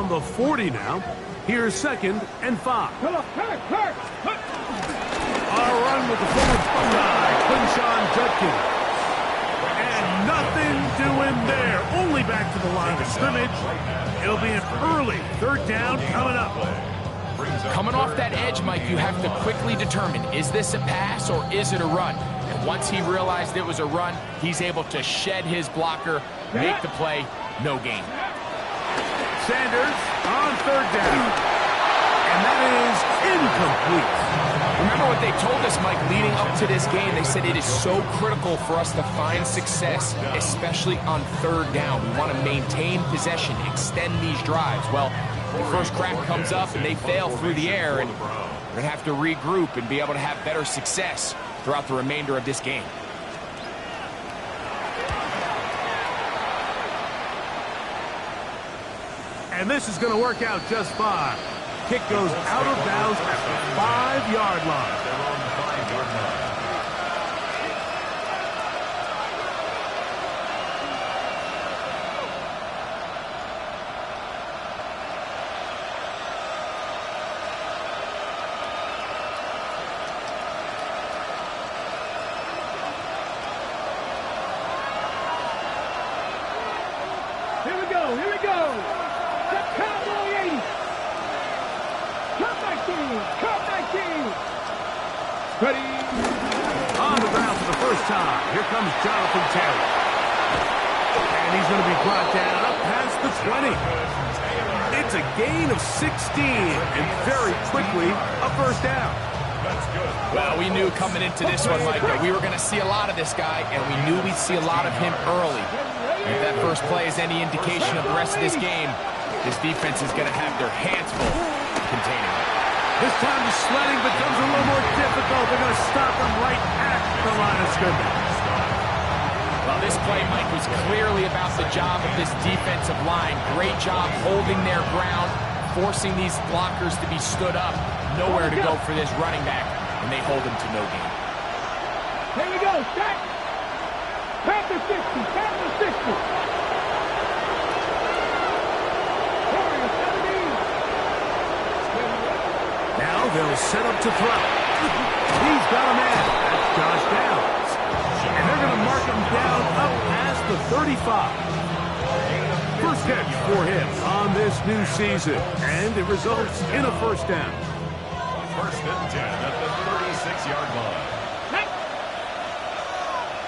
on the 40 now. Here's 2nd and 5. A run with the forward Buckeye, Quinshon Judkins. And nothing doing there. Only back to the line of scrimmage. It'll be an early 3rd down coming up. Coming off that edge, Mike, you have to quickly determine, is this a pass or is it a run? And once he realized it was a run, he's able to shed his blocker, make the play, no gain. Sanders on 3rd down. And that is incomplete. Remember what they told us, Mike, leading up to this game. They said it is so critical for us to find success, especially on 3rd down. We want to maintain possession, extend these drives. Well, the first crack comes up and they fail through the air, and we're going to have to regroup and be able to have better success throughout the remainder of this game. And this is going to work out just fine. Kick goes out of bounds at the 5-yard line. Here we go, here we go. The Cowboy 80. Cut 19. Ready. On the ground for the first time. Here comes Jonathan Taylor. And he's going to be brought down up past the 20. It's a gain of 16. And very quickly, a 1st down. Well, we knew coming into this one, Mike, that we were going to see a lot of this guy, and we knew we'd see a lot of him early. If that first play is any indication of the rest of this game, this defense is going to have their hands full containing him. This time the sledding becomes a little more difficult. They're going to stop him right at the line of scrimmage. Well, this play, Mike, was clearly about the job of this defensive line. Great job holding their ground, forcing these blockers to be stood up. Nowhere to go for this running back, and they hold him to no gain. Here we go, set. Panther 60, Panther 60. Warrior 17. Now they'll set up to throw. He's got a man. That's Josh Downs. And they're going to mark him down up past the 35. First catch for him on this new season. And it results in a 1st down. 1st and 10 at the 36-yard line.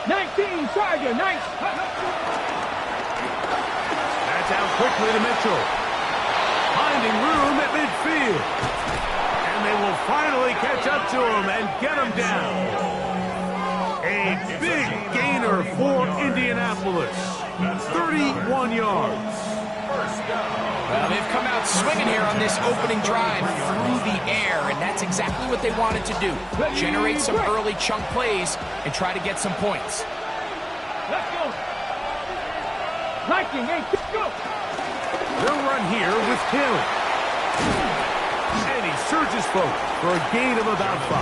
19, Charger, nice. That's out quickly to Mitchell. Finding room at midfield. And they will finally catch up to him and get him down. A big gainer for Indianapolis. 31 yards. Well, they've come out swinging here on this opening drive through the air, and that's exactly what they wanted to do. Generate some early chunk plays and try to get some points. Let's go. Viking, hey, let's go. They'll run here with Hill. And he surges forward for a gain of about 5.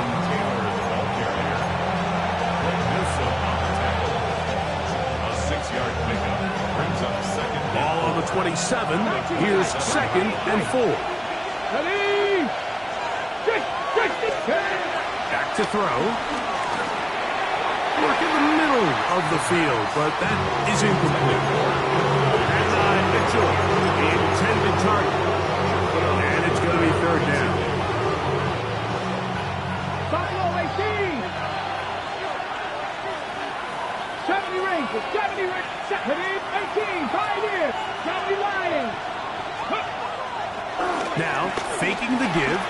A 6-yard pickup brings up 2nd down. Ball on the 27. Here's 2nd and 4. Ready. Back to throw. Work in the middle of the field, but that is incomplete. And Mitchell, the intended target. And it's going to be 3rd down. Buffalo 18. 70 rings, 70 rings, 18, Pioneers, 70 Lions. Now, faking the give,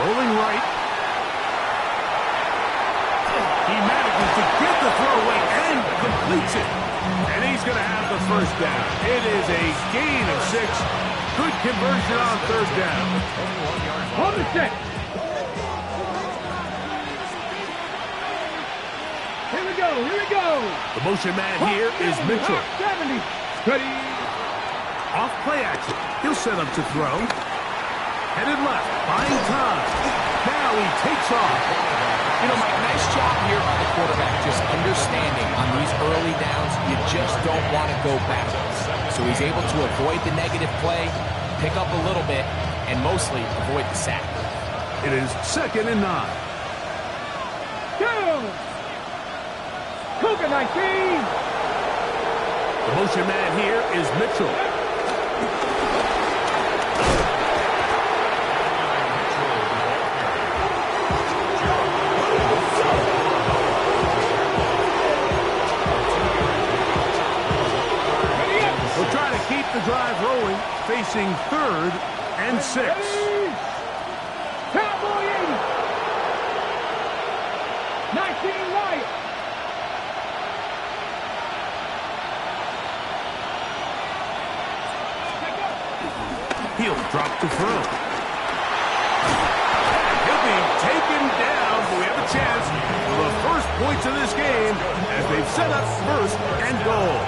rolling right. He manages to get the throw away and completes it. And he's going to have the 1st down. It is a gain of 6. Good conversion on 3rd down. Hold the set. Here we go, here we go. The motion man here is Mitchell. 70. Ready. Off play action. He'll set up to throw. Headed left, buying time. Now he takes off. You know, Mike, nice job here by the quarterback, just understanding on these early downs, you just don't want to go backwards. So he's able to avoid the negative play, pick up a little bit, and mostly avoid the sack. It is 2nd and 9. Down. Cougar 19. The motion man here is Mitchell. We'll try to keep the drive rolling, facing 3rd and 6. Cowboy 80. 19 right. He'll drop to throw. He'll be taken down, but we have a chance for the first points of this game as they've set up 1st and goal.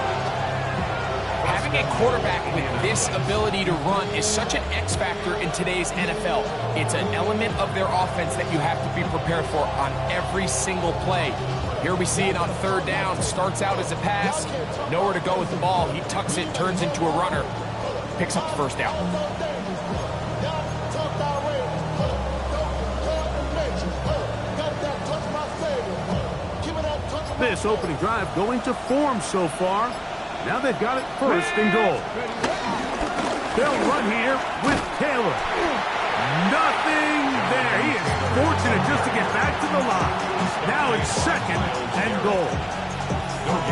Having a quarterback with this ability to run is such an X factor in today's NFL. It's an element of their offense that you have to be prepared for on every single play. Here we see it on 3rd down. Starts out as a pass. Nowhere to go with the ball. He tucks it, turns into a runner. Picks up the 1st down. This opening drive going to form so far. Now they've got it 1st and goal. They'll run here with Taylor. Nothing there. He is fortunate just to get back to the line. Now it's 2nd and goal.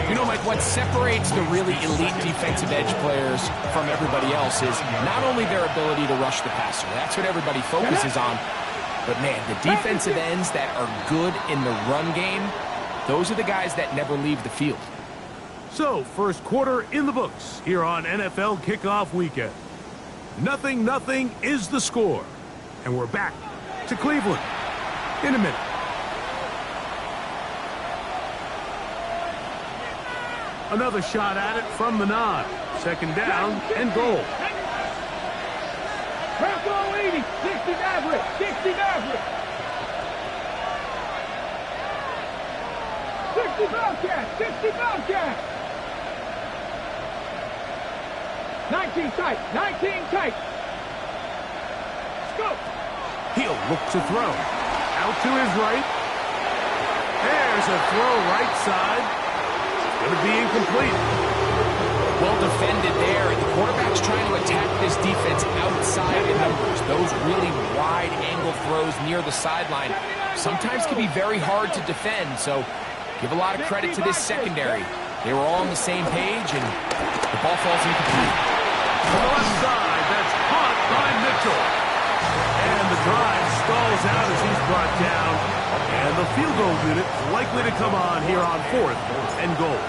You know, Mike, what separates the really elite defensive edge players from everybody else is not only their ability to rush the passer. That's what everybody focuses on. But, man, the defensive ends that are good in the run game, those are the guys that never leave the field. So, first quarter in the books here on NFL Kickoff Weekend. 0-0 is the score. And we're back to Cleveland in a minute. Another shot at it from the 9. 2nd down and goal. Bronco 80. 60 Maverick. 60 Maverick. 60 Bobcat. 60 Bobcat. 19 tight. 19 tight. Scoop. He'll look to throw. Out to his right. There's a throw right side. Going to be incomplete. Well defended there, and the quarterback's trying to attack this defense outside the numbers. Those really wide angle throws near the sideline sometimes can be very hard to defend, so give a lot of credit to this secondary. They were all on the same page, and the ball falls incomplete. On the left side, that's caught by Mitchell. And the drive stalls out as he's brought down. And the field goal unit likely to come on here on 4th and goal.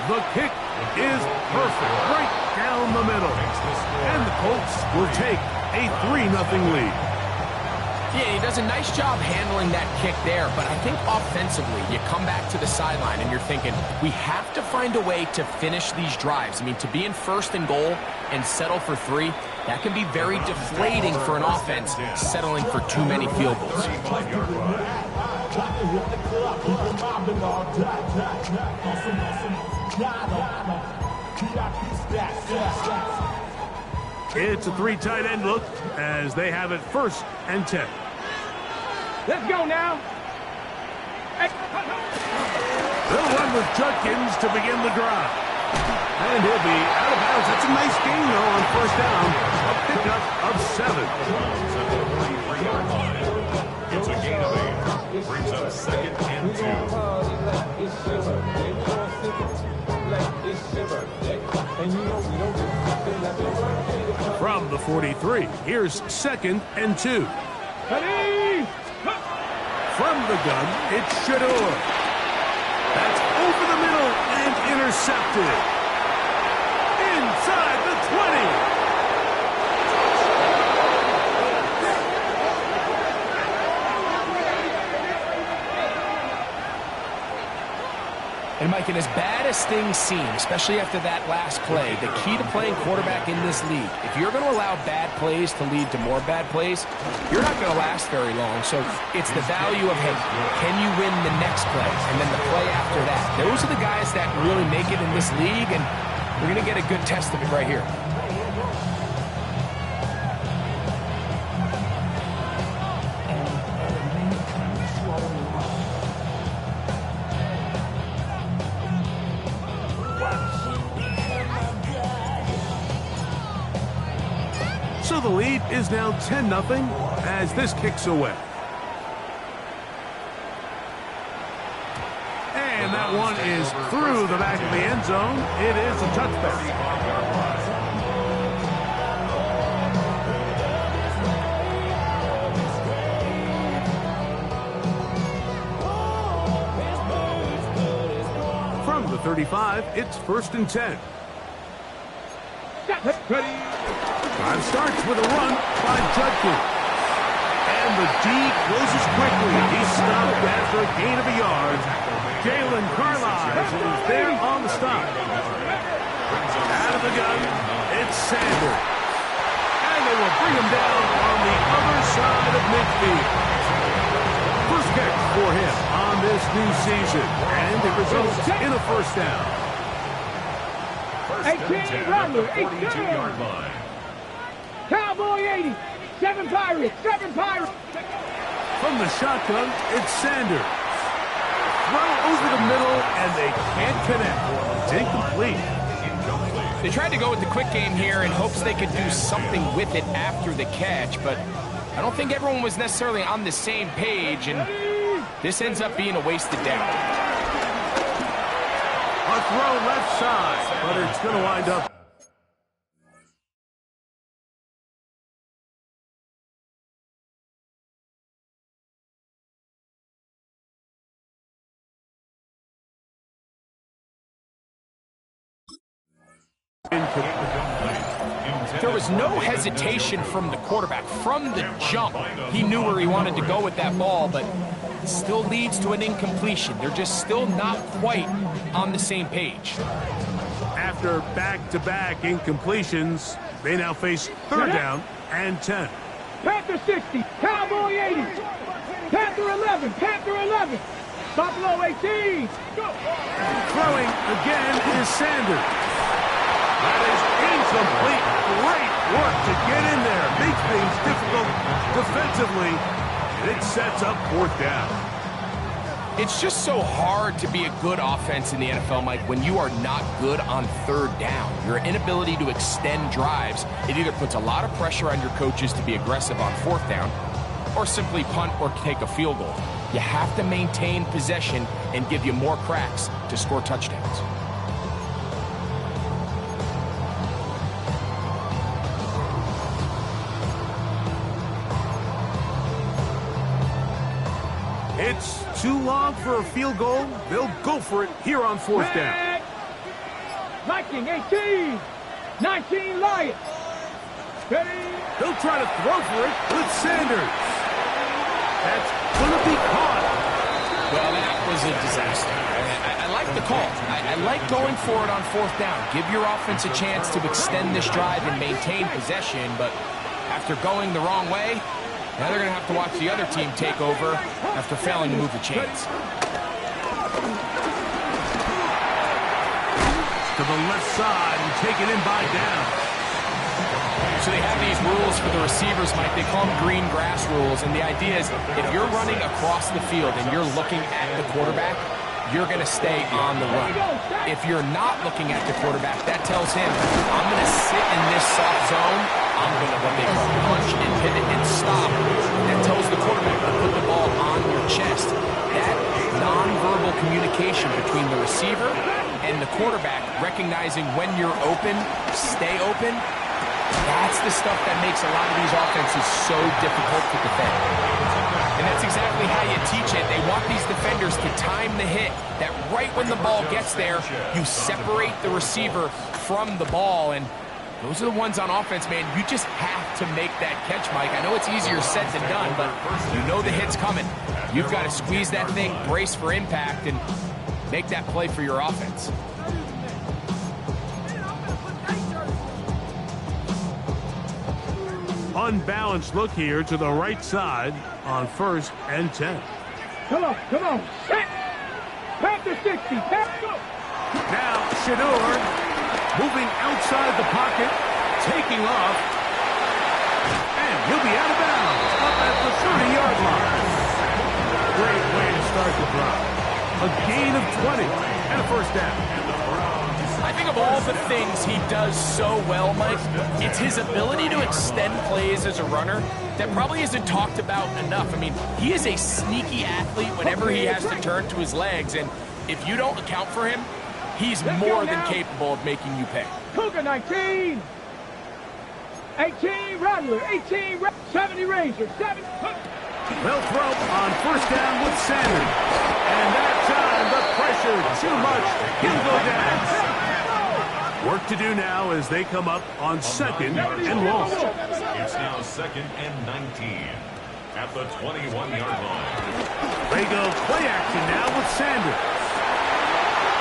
The kick is perfect, right down the middle. And the Colts will take a 3-0 lead. Yeah, he does a nice job handling that kick there, but I think offensively, you come back to the sideline and you're thinking, we have to find a way to finish these drives. I mean, to be in 1st and goal and settle for 3, that can be very deflating for an offense settling for too many field goals. It's a 3 tight end look as they have it 1st and 10. Let's go now. They'll run with Judkins to begin the drive. And he'll be out of bounds. That's a nice gain, though, on 1st down. A pickup of 7. It's a gain of 8. Brings up 2nd and 2. From the 43, here's 2nd and 2. From the gun, it's Shador. That's over the middle and intercepted. Inside the 20. And, Mike, and as bad as things seem, especially after that last play, the key to playing quarterback in this league, if you're going to allow bad plays to lead to more bad plays, you're not going to last very long. So it's the value of, hey, can you win the next play and then the play after that? Those are the guys that really make it in this league, and We're going to get a good test of it right here. So the lead is now 10-0 as this kicks away. And that one is through the back of the end zone. It is a touchback. From the 35, it's 1st and 10. Drive starts with a run by Judkins. And the D closes quickly. He's stopped after a gain of a yard. Jalen Carlisle is there on the stop. Out of the gun, it's Sanders. And they will bring him down on the other side of midfield. First catch for him on this new season. And it results in a first down. 18, Rattler, 42-yard line. Cowboy 80, 7 Pirates, 7 Pirates. From the shotgun, it's Sanders. Throw over the middle, and they can't connect. It's incomplete. They tried to go with the quick game here in hopes they could do something with it after the catch, but I don't think everyone was necessarily on the same page, and this ends up being a wasted down. A throw left side, but it's going to wind up. There was no hesitation from the quarterback. From the jump, he knew where he wanted to go with that ball, but it still leads to an incompletion. They're just still not quite on the same page. After back-to-back incompletions, they now face 3rd down and 10. Panther 60, Cowboy 80, Panther 11, Panther 11, Buffalo 18. Go. Throwing again is Sanders. That is incomplete. Great work to get in there. Makes things difficult defensively. And it sets up 4th down. It's just so hard to be a good offense in the NFL, Mike, when you are not good on 3rd down. Your inability to extend drives, it either puts a lot of pressure on your coaches to be aggressive on 4th down or simply punt or take a field goal. You have to maintain possession and give you more cracks to score touchdowns. It's too long for a field goal. They'll go for it here on 4th down. Viking 18, 19 Lions. They'll try to throw for it with Sanders. That's going to be caught. Well, that was a disaster. I like the call. I like going for it on 4th down. Give your offense a chance to extend this drive and maintain possession, but after going the wrong way, now they're going to have to watch the other team take over after failing to move the chains. To the left side and taken in by down. So they have these rules for the receivers, Mike. They call them green grass rules, and the idea is if you're running across the field and you're looking at the quarterback, you're going to stay on the run. If you're not looking at the quarterback, that tells him, I'm going to sit in this soft zone. I'm going to what they call punch and pivot and stop. That tells the quarterback to put the ball on your chest. That nonverbal communication between the receiver and the quarterback, recognizing when you're open, stay open, that's the stuff that makes a lot of these offenses so difficult to defend. And that's exactly how you teach it. They want these defenders to time the hit, that right when the ball gets there, you separate the receiver from the ball. And those are the ones on offense, man. You just have to make that catch, Mike. I know it's easier said than done, but you know the hit's coming. You've got to squeeze that thing, brace for impact, and make that play for your offense. Unbalanced look here to the right side on 1st and 10. Come on, come on. Panther 60, Panther. Now, Shador Moving outside the pocket, taking off, and he'll be out of bounds up at the 30-yard line. Great way to start the drive. A gain of 20 and a first down. I think of all the things he does so well, Mike, it's his ability to extend plays as a runner that probably isn't talked about enough. I mean, he is a sneaky athlete whenever he has to turn to his legs, and if you don't account for him, he's more than capable of making you pay. Cougar 19. 18 Rattler. 18 70 Ranger. 7. They'll throw on first down with Sanders. And that time, the pressure too much. He'll go down. Work to do now as they come up on second and long. It's now second and 19 at the 21-yard line. They go play action now with Sanders.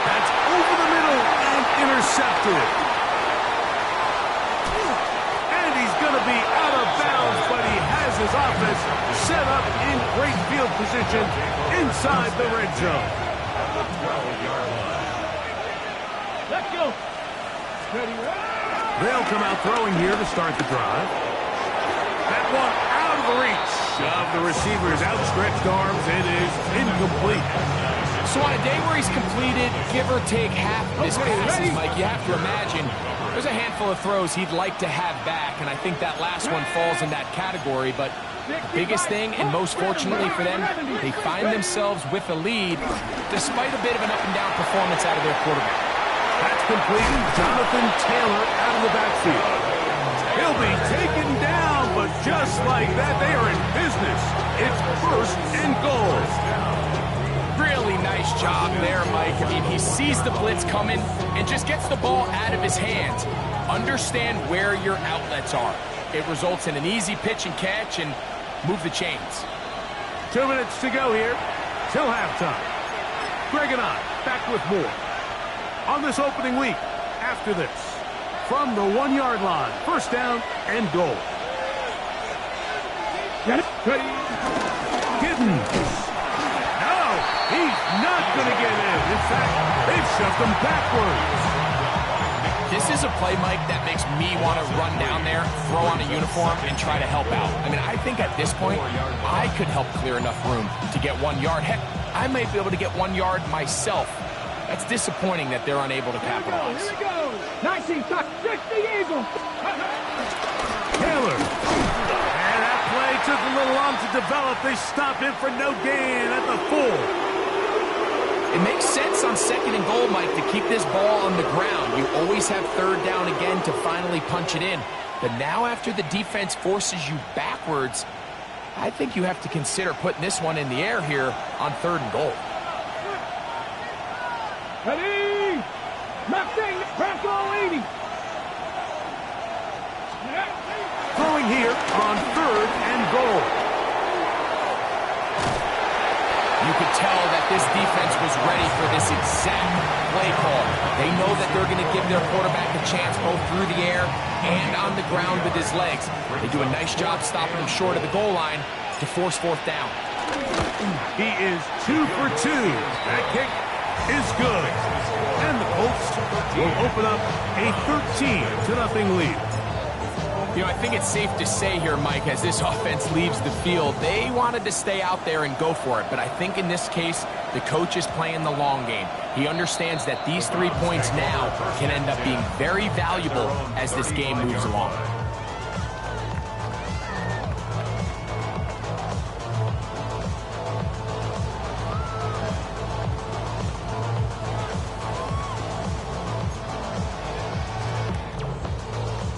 That's over the middle and intercepted. And he's going to be out of bounds, but he has his offense set up in great field position inside the red zone. At the 12-yard line. Let's go. They'll come out throwing here to start the drive. That one out of the reach of the receiver's outstretched arms. It is incomplete. So on a day where he's completed, give or take half of his passes, Mike, you have to imagine there's a handful of throws he'd like to have back, and I think that last one falls in that category. But the biggest thing, and most fortunately for them, they find themselves with a lead despite a bit of an up-and-down performance out of their quarterback. That's completing Jonathan Taylor out of the backfield. He'll be taken down, but just like that, they are in business. It's first and goal. Really nice job there, Mike. I mean, he sees the blitz coming and just gets the ball out of his hands. Understand where your outlets are. It results in an easy pitch and catch and move the chains. 2 minutes to go here till halftime. Greg and I back with more on this opening week after this. From the 1-yard line, first down and goal. Giddens. No, he's not going to get in. In fact, they've shoved him backwards. This is a play, Mike, that makes me want to run down there, throw on a uniform, and try to help out. I mean, I think at this point, I could help clear enough room to get 1 yard. Heck, I might be able to get 1 yard myself. That's disappointing that they're unable to capitalize. Here we go. 19 touch, 60 Eagles. Taylor. And that play took a little long to develop. They stopped it for no gain at the 4. It makes sense on second and goal, Mike, to keep this ball on the ground. You always have third down again to finally punch it in. But now after the defense forces you backwards, I think you have to consider putting this one in the air here on third and goal. Ready? Nothing. Press all 80. Throwing here on third and goal. You could tell that this defense was ready for this exact play call. They know that they're going to give their quarterback a chance both through the air and on the ground with his legs. They do a nice job stopping him short of the goal line to force fourth down. He is 2 for 2. That kick is good. And the Colts will open up a 13-0 lead. You know, I think it's safe to say here, Mike, as this offense leaves the field, they wanted to stay out there and go for it. But I think in this case, the coach is playing the long game. He understands that these 3 points now can end up being very valuable as this game moves along.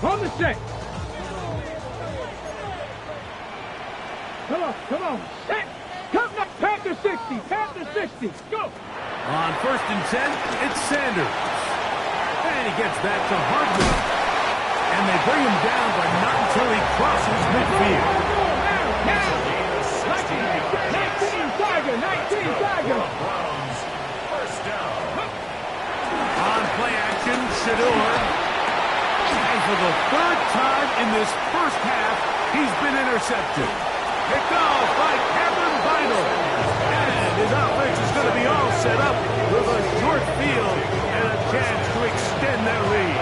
On the set. Come on. Set. Come now. Panther 60. Panther 60. Go. On first and 10, it's Sanders. And he gets that to Hardwick. And they bring him down, but not until he crosses midfield. Now. 19 Tiger. 19 Tiger. First down. On play action, Shador. And for the 3rd time in this first half, he's been intercepted. Picked off by Kevin Vinyl. And his offense is going to be all set up with a short field and a chance to extend their lead.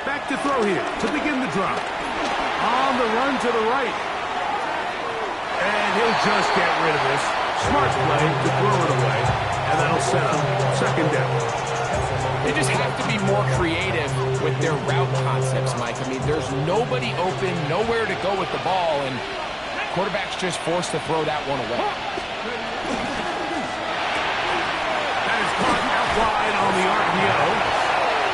Back to throw here to begin the drop. On the run to the right. And he'll just get rid of this. Smart play to throw it away. And that'll set up second down. They just have to be more creative with their route concepts, Mike. I mean, there's nobody open, nowhere to go with the ball, and quarterback's just forced to throw that one away. That is caught out wide on the RPO.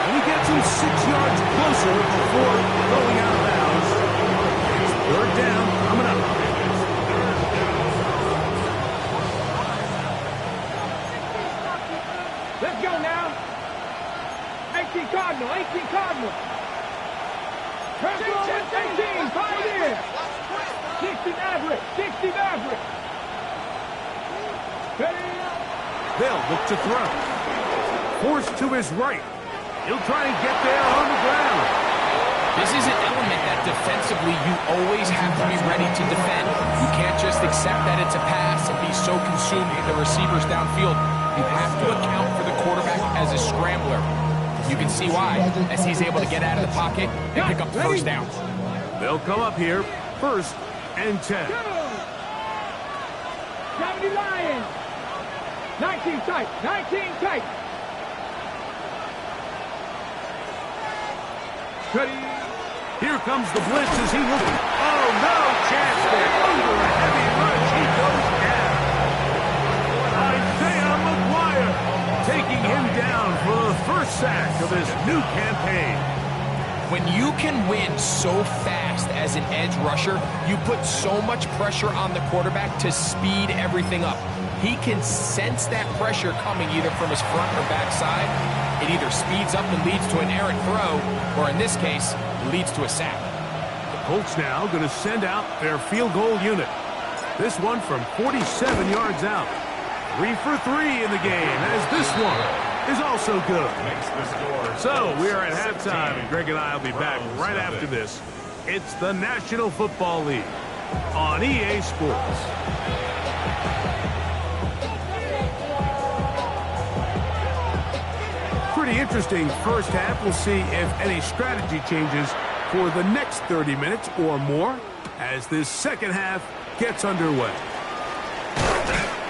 And he gets him 6 yards closer before going out of bounds. It's third down coming up. Let's go now. 18 Cardinal, 18 Cardinal. Transfer 18, Pioneer. 60 Maverick, 60 Maverick. They'll look to throw. Forced to his right. He'll try and get there on the ground. This is an element that defensively you always have to be ready to defend. You can't just accept that it's a pass and be so consumed with the receivers downfield. You have to account for the quarterback as a scrambler. You can see why, as he's able to get out of the pocket and pick up the first down. They'll come up here, 1st and 10. 70 Lions. 19 tight, 19 tight. Here comes the blitz as he looks. Oh, no chance there. Under a heavy rush, he goes down. Isaiah McGuire taking him down for the first sack of his new campaign. When you can win so fast as an edge rusher, you put so much pressure on the quarterback to speed everything up. He can sense that pressure coming either from his front or back side. It either speeds up and leads to an errant throw, or in this case, leads to a sack. The Colts now going to send out their field goal unit. This one from 47 yards out. 3 for 3 in the game, as this one is also good. So we are at halftime, and Greg and I will be back right after this. It's the National Football League on EA Sports. Pretty interesting first half. We'll see if any strategy changes for the next 30 minutes or more as this second half gets underway.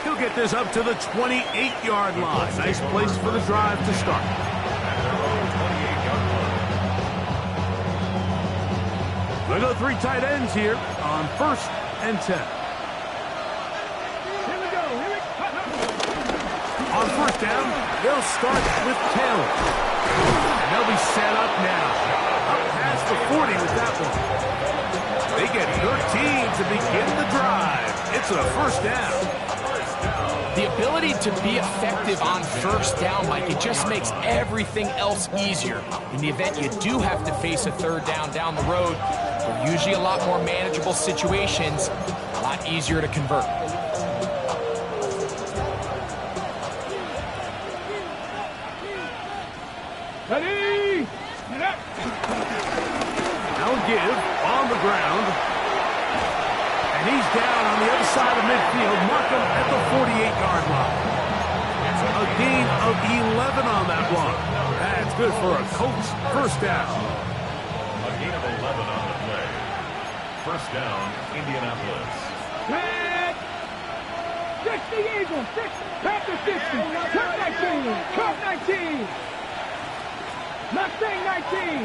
He'll get this up to the 28-yard line. Nice place for the drive to start. They go 3 tight ends here on 1st and 10. On 1st down, they'll start with Taylor. And they'll be set up now. Up past the 40 with that one. They get 13 to begin the drive. It's a 1st down. The ability to be effective on 1st down, Mike, it just makes everything else easier. In the event you do have to face a 3rd down the road, they're usually a lot more manageable situations, a lot easier to convert. Ready? Now give on the ground. And he's down on the other side of midfield. Mark him at the 48-yard line. A gain of 11 on that one. That's good for a Colts 1st down. A gain of 11 on the play. 1st down, Indianapolis. Red. 60 Eagles. 50, 60. Turn 19. Turn 19. Mustang 19.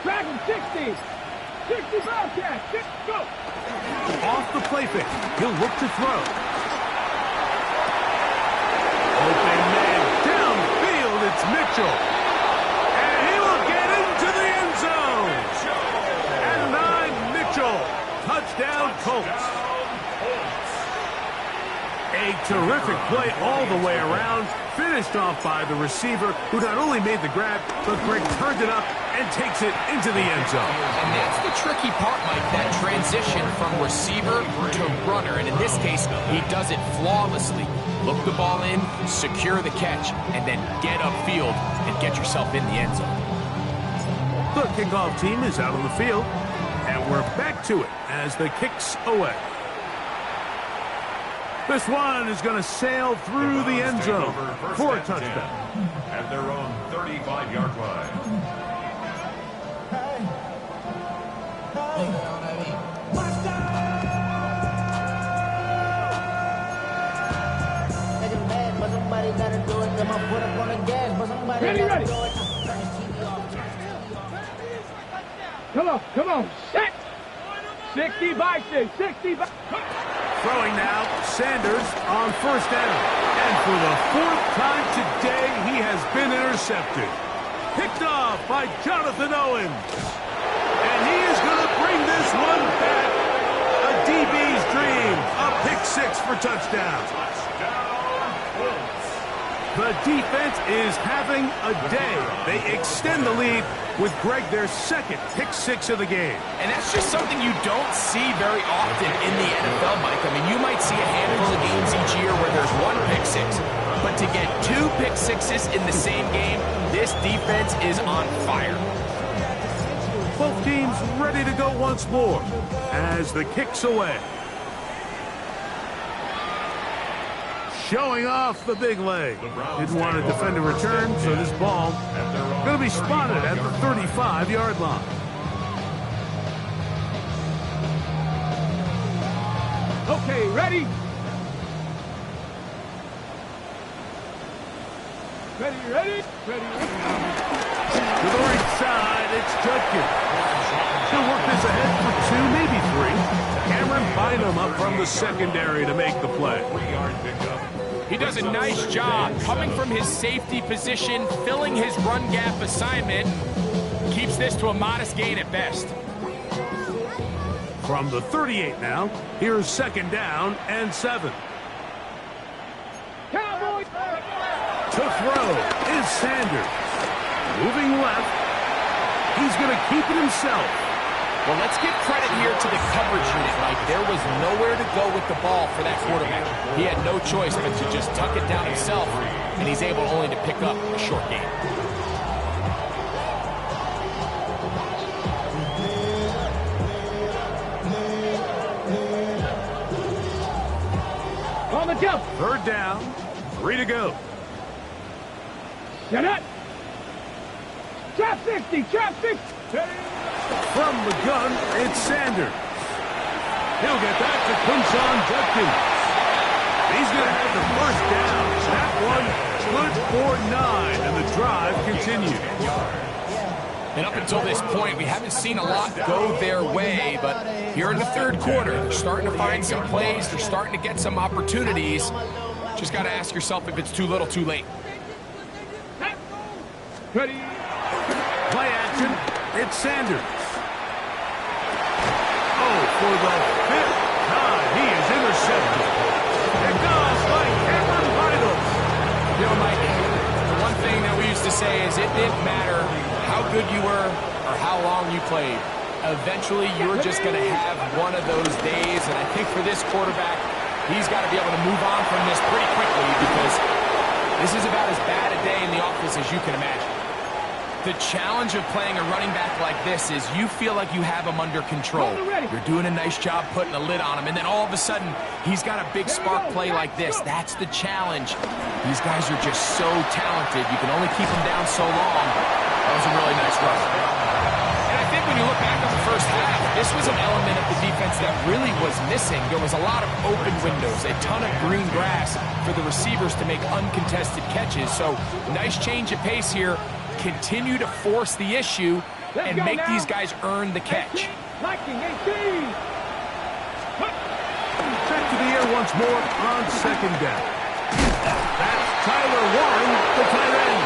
Dragon 60. 60 Bobcat. 6, go. Off the play fake. He'll look to throw. Open man downfield. It's Mitchell. And he will get into the end zone. And 9, Mitchell. Touchdown, Colts. A terrific play all the way around. Finished off by the receiver, who not only made the grab, but Greg turned it up and takes it into the end zone. And that's the tricky part, Mike, that transition from receiver to runner. And in this case, he does it flawlessly. Look the ball in, secure the catch, and then get upfield and get yourself in the end zone. The kickoff team is out on the field. And we're back to it as the kick's away. This one is going to sail through the end zone for a touchdown. At their own 35-yard line. Ready. Come on. Set. 60 by 6. 60 by... Throwing now, Sanders on first down. And for the fourth time today, he has been intercepted. Picked off by Jonathan Owens. And he is going to bring this one back. A DB's dream. A pick six for touchdown. The defense is having a day. They extend the lead with Greg their second pick six of the game. And that's just something you don't see very often in the NFL, Mike. I mean, you might see a handful of games each year where there's one pick six. But to get two pick sixes in the same game, this defense is on fire. Both teams ready to go once more as the kick's away. Showing off the big leg. Didn't want to defend a return, so this ball going to be spotted at the 35-yard line. Okay, ready? Ready. To the right side, it's Judkins. He'll work this ahead for 2, maybe 3. Cameron Bynum up from the secondary to make the play. He does a nice job coming from his safety position, filling his run gap assignment. Keeps this to a modest gain at best. From the 38 now, here's second down and 7. Cowboys! To throw is Sanders. Moving left. He's going to keep it himself. Well, let's give credit here to the coverage unit, Mike. There was nowhere to go with the ball for that quarterback. He had no choice but to just tuck it down himself, and he's able only to pick up a short gain. On the jump. Third down, 3 to go. Set up. Trap 60. From the gun, it's Sanders. He'll get that to Quinshon Judkins. He's going to have the first down. That one good for 9, and the drive continues. And up until this point, we haven't seen a lot go their way, but here in the third quarter, they're starting to find some plays. They're starting to get some opportunities. Just got to ask yourself if it's too little, too late. Ready. Play action. It's Sanders. Oh, for the 5th time, he is intercepted. It goes by Cameron Bynum. You know, Mike, the one thing that we used to say is it didn't matter how good you were or how long you played. Eventually, you're just going to have one of those days, and I think for this quarterback, he's got to be able to move on from this pretty quickly because this is about as bad a day in the office as you can imagine. The challenge of playing a running back like this is you feel like you have him under control. You're doing a nice job putting a lid on him, and then all of a sudden, he's got a big spark play like this. That's the challenge. These guys are just so talented. You can only keep them down so long. That was a really nice run. And I think when you look back on the first half, this was an element of the defense that really was missing. There was a lot of open windows, a ton of green grass for the receivers to make uncontested catches. So, nice change of pace here. Continue to force the issue and make these guys earn the catch. 18. Back to the air once more on second down. That's Tyler Warren, the tight end.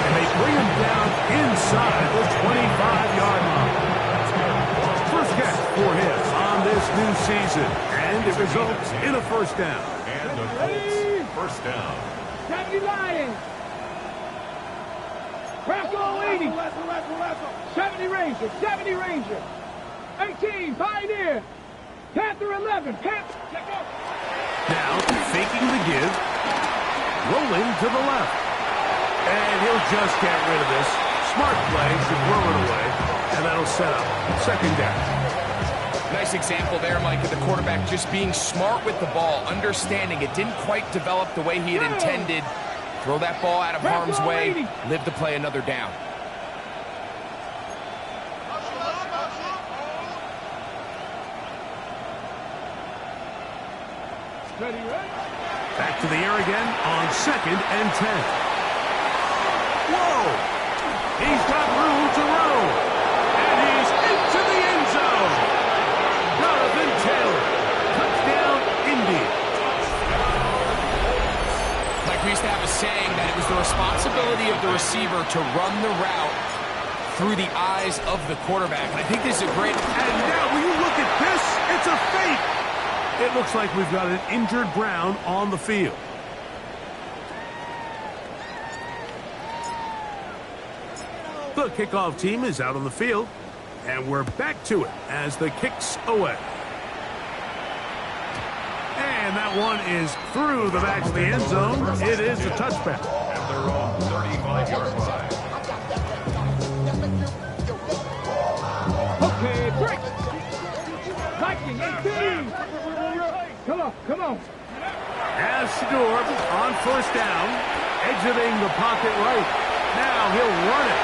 And they bring him down inside the 25-yard line. First catch for him on this new season. And it results in a first down. And the Colts, first down. 70 Lions. Bronco 80. 70 Ranger. 18 Pioneer. Panther 11. Now faking the give. Rolling to the left. And he'll just get rid of this. Smart play to throw it away. And that'll set up second down. Nice example there, Mike, of the quarterback just being smart with the ball, understanding it didn't quite develop the way he had intended. Throw that ball out of harm's way, live to play another down. Back to the air again on 2nd and 10. Whoa! He's got room to roll. And he's into the end zone. Jonathan Taylor. Touchdown, Indy. Like we used to have a saying that it was the responsibility of the receiver to run the route through the eyes of the quarterback. And I think this is a great... And now when you look at this, it's a fake. It looks like we've got an injured Brown on the field. The kickoff team is out on the field, and we're back to it as the kick's away. And that one is through the back of the end zone. It is a touchback. At their own 35-yard line. Okay, break. Viking 18. Come on. As Shador on first down, exiting the pocket right. Now he'll run it.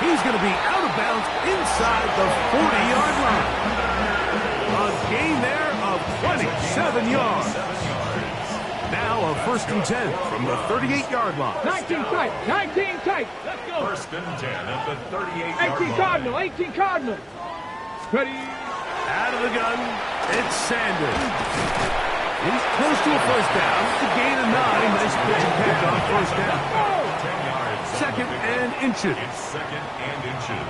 He's going to be out of bounds inside the 40-yard line. A gain there of 27 yards. Now a 1st and 10 from the 38-yard line. 19 tight. Let's go. 1st and 10 at the 38-yard 18 line. 18 Cardinal. Ready. Out of the gun, it's Sanders. He's close to a first down. To gain a 9. Nice pitch and catch on first down. 10 yards. 2nd and inches. It's 2nd and inches.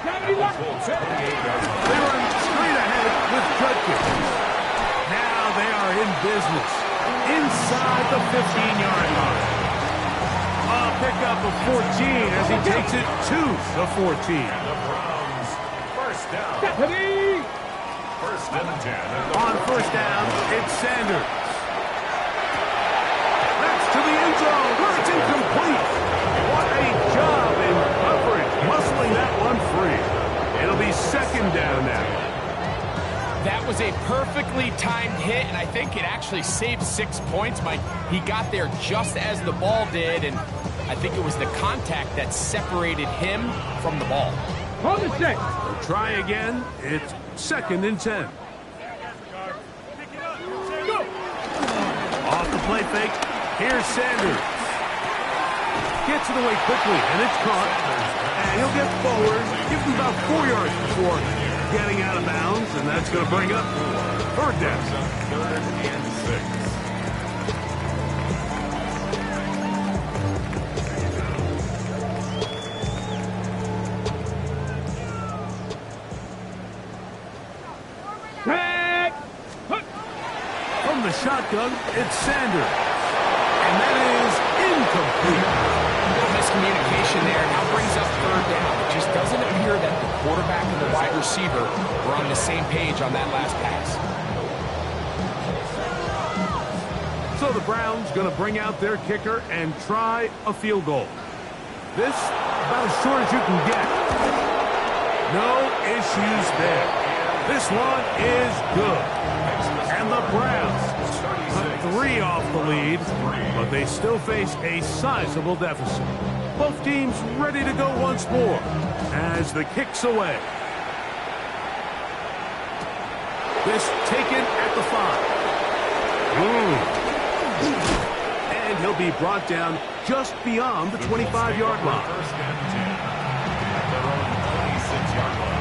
71. Colts 28-yard line. They run straight ahead with Judkins. Now they are in business. Inside the 15-yard line. A pickup of 14 as he takes it to the 14. The Browns, first down. Ready. 1st and 10. On first down, it's Sanders. That's to the end zone where it's incomplete. What a job in coverage, muscling that one free. It'll be 2nd down now. That was a perfectly timed hit, and I think it actually saved 6 points, Mike. He got there just as the ball did, and I think it was the contact that separated him from the ball. Hold it set. They'll try again. It's 2nd and 10. Off the play fake. Here's Sanders. Gets it away quickly, and it's caught. And he'll get forward. Give him about 4 yards before getting out of bounds, and that's going to bring up 3rd down. 3rd and 6. From the shotgun, it's Sanders. And that is incomplete. Miscommunication there now brings up 3rd down. It just doesn't appear that the quarterback and the wide receiver were on the same page on that last pass. So the Browns going to bring out their kicker and try a field goal. This about as short as you can get. No issues there. This one is good. And the Browns cut 3 off the lead, but they still face a sizable deficit. Both teams ready to go once more as the kick's away. This taken at the 5. And he'll be brought down just beyond the 25-yard line. 1st and 10 at their own 26-yard line.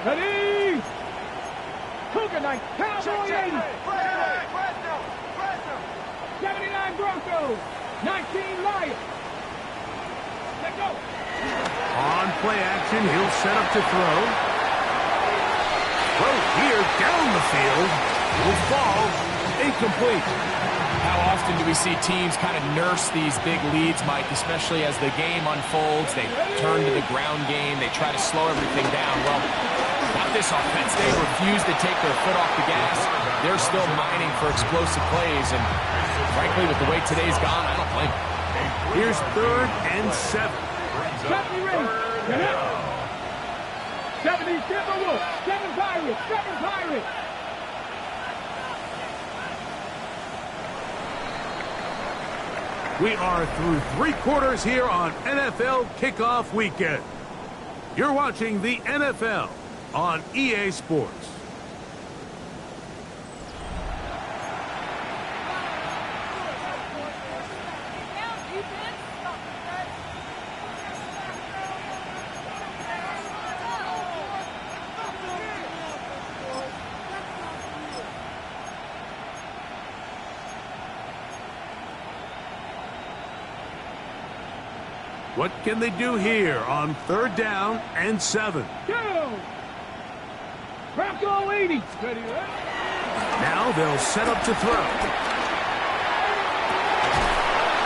Ready. Cougar night. Cowboy 80. 79 Broncos. 19 Lions. Let go. On play action, he'll set up to throw. Throw here down the field. Will fall. Incomplete. How often do we see teams kind of nurse these big leads, Mike, especially as the game unfolds? They turn to the ground game. They try to slow everything down. Well, not this offense. They refuse to take their foot off the gas. They're still mining for explosive plays, and frankly, with the way today's gone, I don't blame them. Here's 3rd and 7. 70 ready. Get up. 70 Timberwolves. 7 Pirates. 7 Pirates. We are through 3 quarters here on NFL Kickoff Weekend. You're watching the NFL on EA Sports. What can they do here on 3rd down and 7? Go! Bronco 80. Ready, right? Now they'll set up to throw.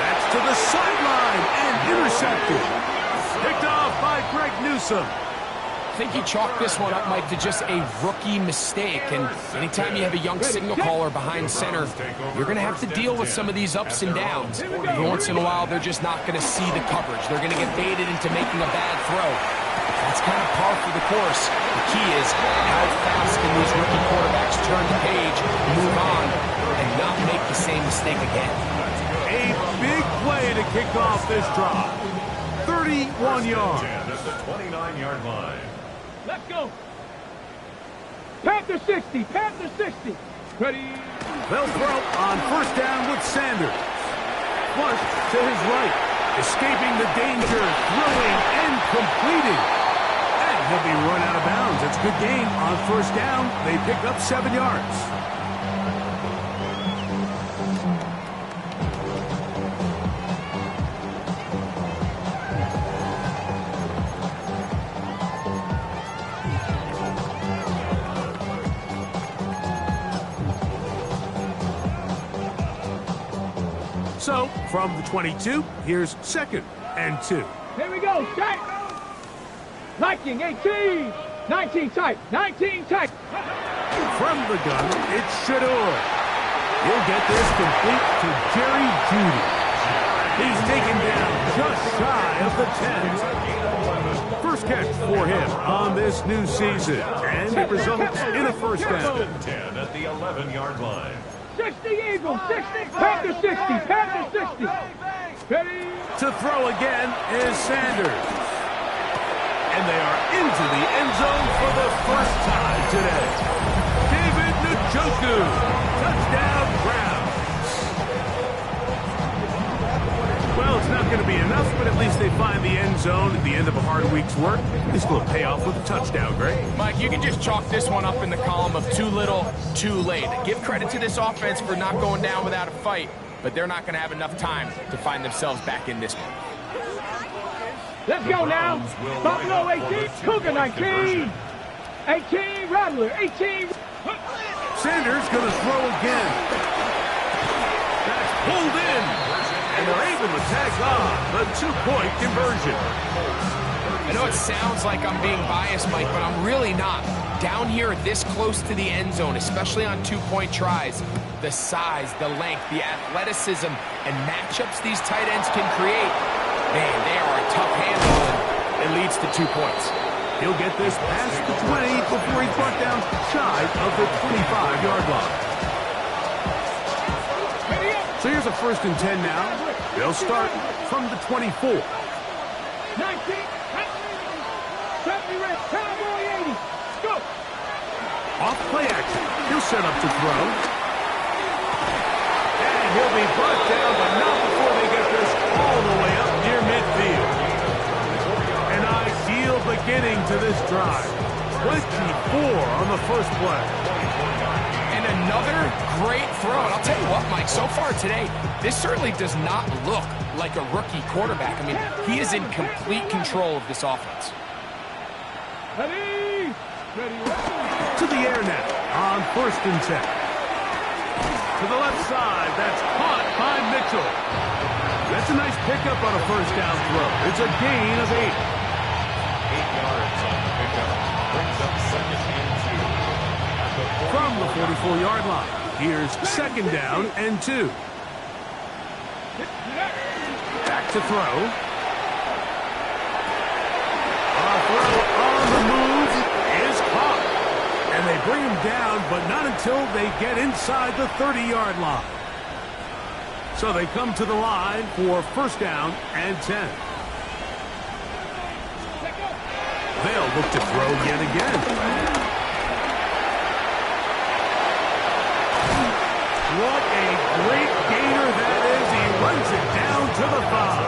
That's to the sideline and intercepted. Picked off by Greg Newsome. I think you chalk this one up, Mike, to just a rookie mistake. And anytime you have a young signal caller behind center, you're going to have to deal with some of these ups and downs. Every once in a while, they're just not going to see the coverage. They're going to get baited into making a bad throw. That's kind of par for the course. The key is how fast can these rookie quarterbacks turn the page, move on, and not make the same mistake again. A big play to kick off this drive. 31 yards. At the 29-yard line. Let's go. Panther 60. Panther 60. Ready. They'll throw on 1st down with Sanders. Flush to his right. Escaping the danger. Throwing and completing. And he'll be run out of bounds. It's a good game on 1st down. They pick up 7 yards. So, from the 22, here's 2nd and 2. Here we go. Tight. Liking 18. 19 tight. 19 tight. From the gun, it's Shador. He'll get this complete to Jerry Jeudy. He's taken down just shy of the 10. First catch for him on this new season, and it results in a 1st down. 10 at the 11-yard line. 60 Eagles. 60. Panther 60. Panther 60. Ready. To throw again is Sanders. And they are into the end zone for the first time today. David Njoku. Touchdown, Browns. Well, it's not going to be enough, but at least they find the end zone at the end of a hard week's work. This will pay off with a touchdown, Greg. Mike, you can just chalk this one up in the column of too little, too late. Give credit to this offense for not going down without a fight, but they're not going to have enough time to find themselves back in this one. Let's go now. Buffalo 18. Cougar 19. 18. Rattler 18. Sanders going to throw again. That's pulled in. And they're able to tag on the 2-point conversion. I know it sounds like I'm being biased, Mike, but I'm really not. Down here this close to the end zone, especially on 2-point tries, the size, the length, the athleticism, and matchups these tight ends can create, man, they are a tough handle, and it leads to 2 points. He'll get this past the 20 before he's brought down shy of the 25-yard line. So here's a 1st and 10 now. They'll start from the 24. 19. 70 red. Cowboy 80. Go. Off play action. He'll set up to throw. And he'll be brought down, but not before they get this all the way up near midfield. An ideal beginning to this drive. 24 on the first play. And another great throw. And I'll tell you what, Mike, so far today, this certainly does not look like a rookie quarterback. I mean, he is in complete control of this offense. Ready. Ready. To the air now on 1st and 10. To the left side, that's Mitchell. That's a nice pickup on a first down throw. It's a gain of 8. 8 yards on the pickup. Brings up second and 2. From the 44-yard line, here's second down and 2. Back to throw. A throw on the move is caught. And they bring him down, but not until they get inside the 30-yard line. So they come to the line for first down and 10. They'll look to throw yet again. What a great gainer that is. He runs it down to the 5.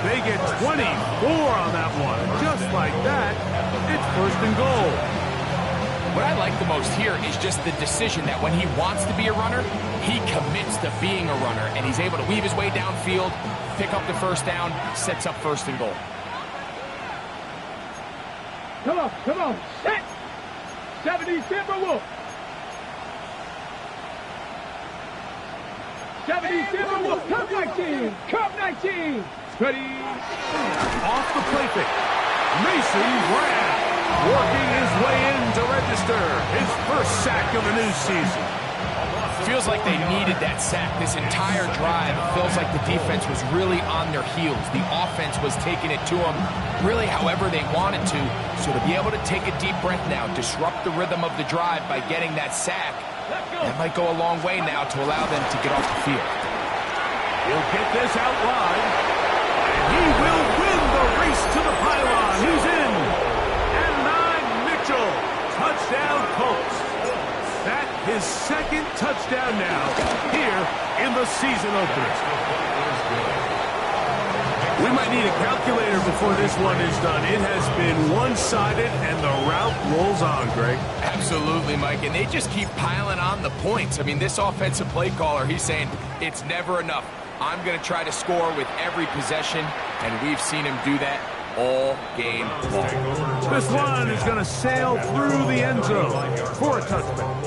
They get 24 on that one. Just like that, it's first and goal. What I like the most here is just the decision that when he wants to be a runner, he commits to being a runner, and he's able to weave his way downfield, pick up the first down, sets up first and goal. Come on, set! 70 Timberwolves! 70 Timberwolves, come 19! Ready? Off the play fake. Mason Brown working his way in to register his first sack of the new season. Feels like they needed that sack this entire drive. It feels like the defense was really on their heels. The offense was taking it to them really however they wanted to. So to be able to take a deep breath now, disrupt the rhythm of the drive by getting that sack, that might go a long way now to allow them to get off the field. He'll get this out wide, and he will win the race to the pylon. He's in. And 9 Mitchell. Touchdown Colts. That his second touchdown now here in the season opener. We might need a calculator before this one is done. It has been one-sided, and the route rolls on, Greg. Absolutely, Mike, and they just keep piling on the points. I mean, this offensive play caller, he's saying it's never enough. I'm going to try to score with every possession, and we've seen him do that all game long. This one is going to sail through the end zone for a touchdown.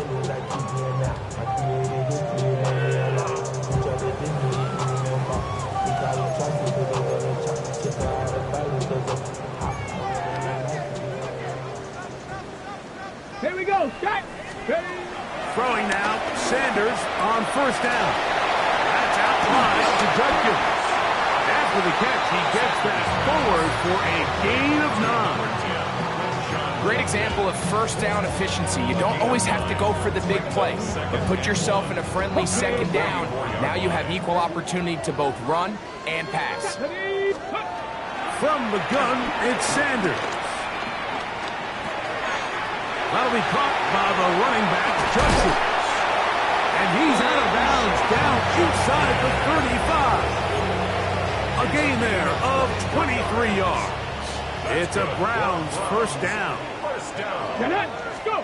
Here we go, set! Ready? Throwing now, Sanders on first down. That's out wide to Judkins. After the catch, he gets that forward for a gain of 9. Great example of first down efficiency. You don't always have to go for the big play, but put yourself in a friendly second down. Now you have equal opportunity to both run and pass. From the gun, it's Sanders. That'll be caught by the running back, Judkins. And he's out of bounds down inside the 35. A gain there of 23 yards. It's a Browns first down. Let's go!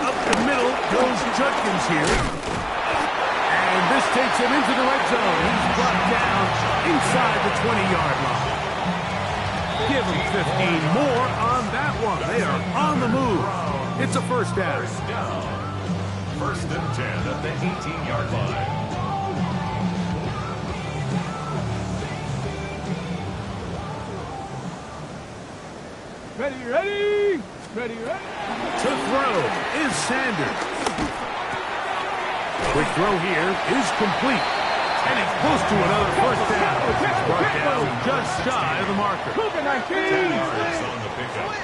Up the middle goes Judkins here. And this takes him into the red zone. He's brought down inside the 20-yard line. Give him 15 more on that one. They are on the move. It's a first down. First and 10 at the 18-yard line. Ready? To throw is Sanders. Quick throw here is complete. And it's close to another first down. Brought down just shy of the marker. 10 yards on the pickup.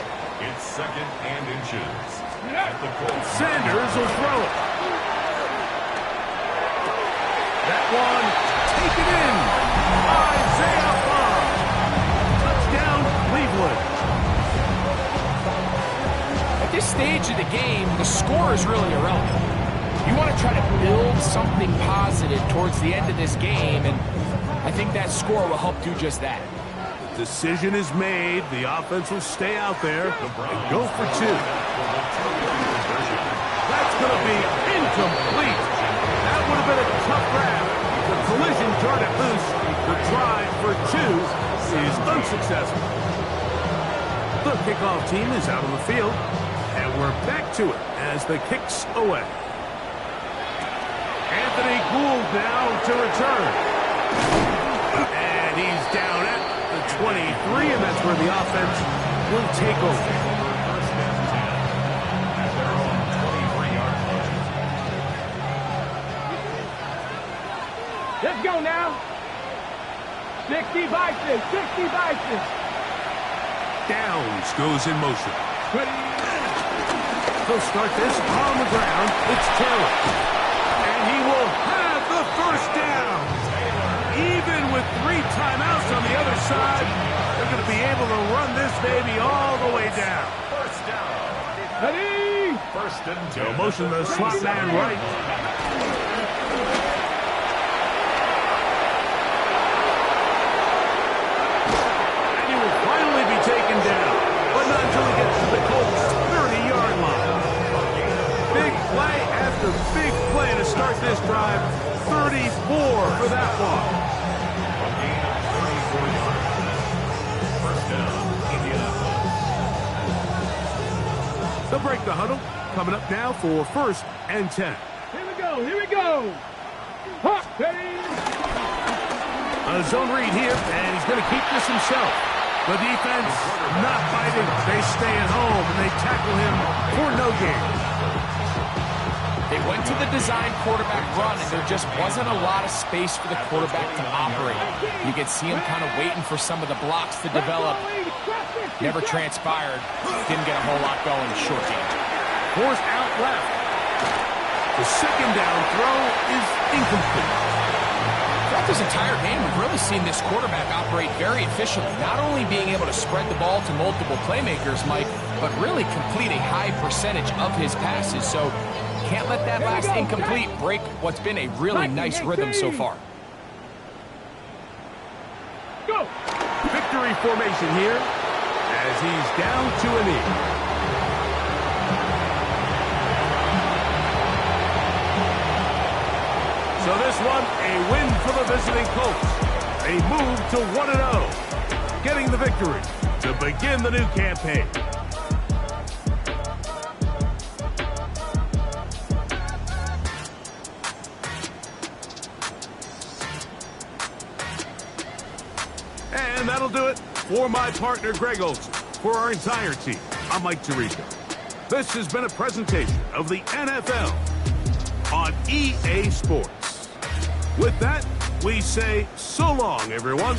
It's second and inches. At the Colts. Sanders will throw it. That one taken in. Isaiah Bond. Touchdown, Cleveland. At this stage of the game, the score is really irrelevant. You want to try to build something positive towards the end of this game, and I think that score will help do just that. The decision is made. The offense will stay out there and go for 2. That's going to be incomplete. That would have been a tough grab. The collision turned it loose. The try for 2 is unsuccessful. The kickoff team is out on the field, and we're back to it as the kick's away. Anthony Gould now to return. And he's down at the 23, and that's where the offense will take over. First and 10. At their own 23-yard line. Let's go now. 60 Vikings, 60 Vikings. Downs goes in motion. Ready. He'll start this on the ground. It's Taylor. And he will have the first down. Even with 3 timeouts on the other side, they're going to be able to run this baby all the way down. First down. Ready. First and 10. So motion the slot man right. And he will finally be taken down. But not until he gets to the Colts' 30-yard line. Big play after big play to start this drive. 34 for that one. A gain of 34 yards. First down, Indianapolis. They'll break the huddle. Coming up now for first and 10. Here we go, here we go. Hot, ready. A zone read here, and he's going to keep this himself. The defense not fighting. They stay at home, and they tackle him for no gain. They went to the design quarterback run, and there just wasn't a lot of space for the quarterback to operate. You could see him kind of waiting for some of the blocks to develop. Never transpired. Didn't get a whole lot going in short game. Forced out left. The second down throw is incomplete. Throughout this entire game, we've really seen this quarterback operate very efficiently, not only being able to spread the ball to multiple playmakers, Mike, but really complete a high percentage of his passes. So can't let that last incomplete break what's been a really nice rhythm so far. Go. Victory formation here as he's down to a knee. So this one, a win for the visiting Colts. They move to 1-0, getting the victory to begin the new campaign. And that'll do it for my partner, Greg Olson. For our entire team, I'm Mike Tirico. This has been a presentation of the NFL on EA Sports. With that, we say so long, everyone.